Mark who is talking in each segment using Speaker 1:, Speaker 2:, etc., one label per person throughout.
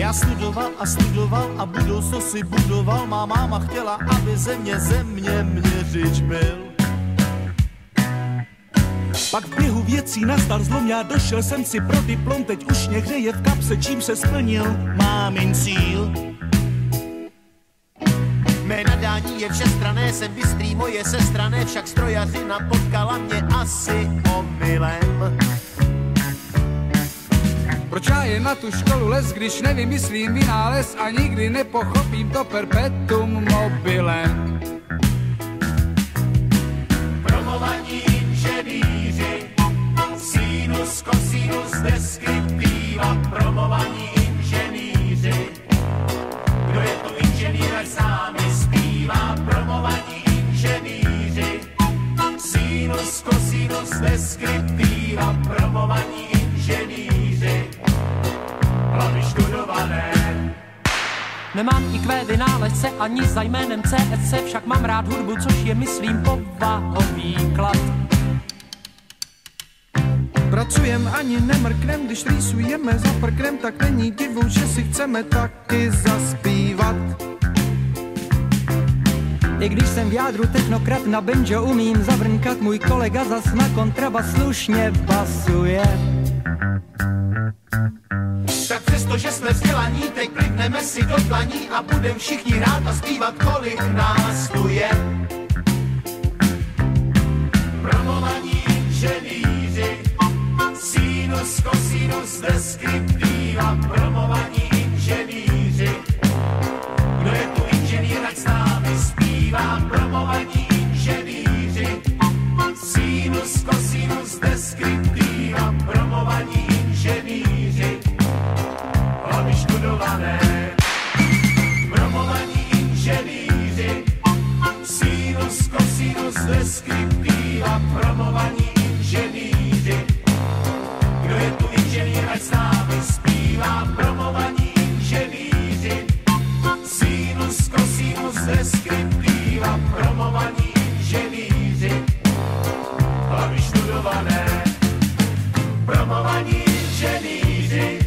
Speaker 1: Já studoval a studoval a budoucnost si budoval. Má máma chtěla, aby ze mě měřič byl. Pak v běhu věcí nastal zlom, já došel jsem si pro diplom, teď už mě hřeje v kapse, čím se splnil mámin cíl.
Speaker 2: Mé nadání je všestranné, jsem bystrý, moje sestrané, však strojařina potkala mě asi omylem.
Speaker 3: Proč já jen na tu školu les, když nevymyslím vynález a nikdy nepochopím to perpetuum mobilem?
Speaker 2: Promovaní inženýři, sinus, cosinus, deskriptiva, promovaní inženýři. Kdo je tu inženýr, ať s námi zpívá, promovaní inženýři, sinus, cosinus, deskriptiva, promovaní inženýři, hlavy študované.
Speaker 4: Nemám IQ vynálezce ani za jménem CSC, však mám rád hudbu, což je, myslím, povahový klad.
Speaker 5: Pracujem ani nemrknem, když rýsujeme za prknem, tak není divu, že si chceme taky zaspívat.
Speaker 6: I když jsem v jádru technokrat, na banjo umím zavrnkat, můj kolega zas na kontrabas slušně basuje.
Speaker 2: Tak přesto, že jsme vzdělaní, teď plivneme si do dlaní a budem všichni hrát a zpívat, kolik nás tu je. Promovaní inženýři, sinus, cosinus, deskriptiva, promovaní inženýři. Kdo je tu inženýr, ať s námi zpívá, promovaní inženýři, sinus, cosinus, deskriptiva, promovaní inženýři, hlavy študované. Promovaní inženýři, sinus, cosinus, deskriptiva, promovaní inženýři. Kdo je tu inženýr, ať s námi zpívá, promovaní inženýři, sinus, cosinus, deskriptiva, promovaní inženýři, hlavy študované. Promovaní inženýři,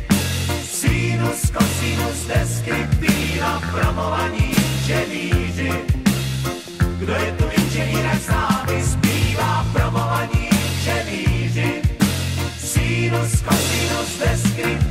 Speaker 2: sinus, cosinus, deskriptiva, promovaní inženýři. Kdo je tu inženýr, ať s námi zpívá, promovaní inženýři, sinus, cosinus, deskriptiva.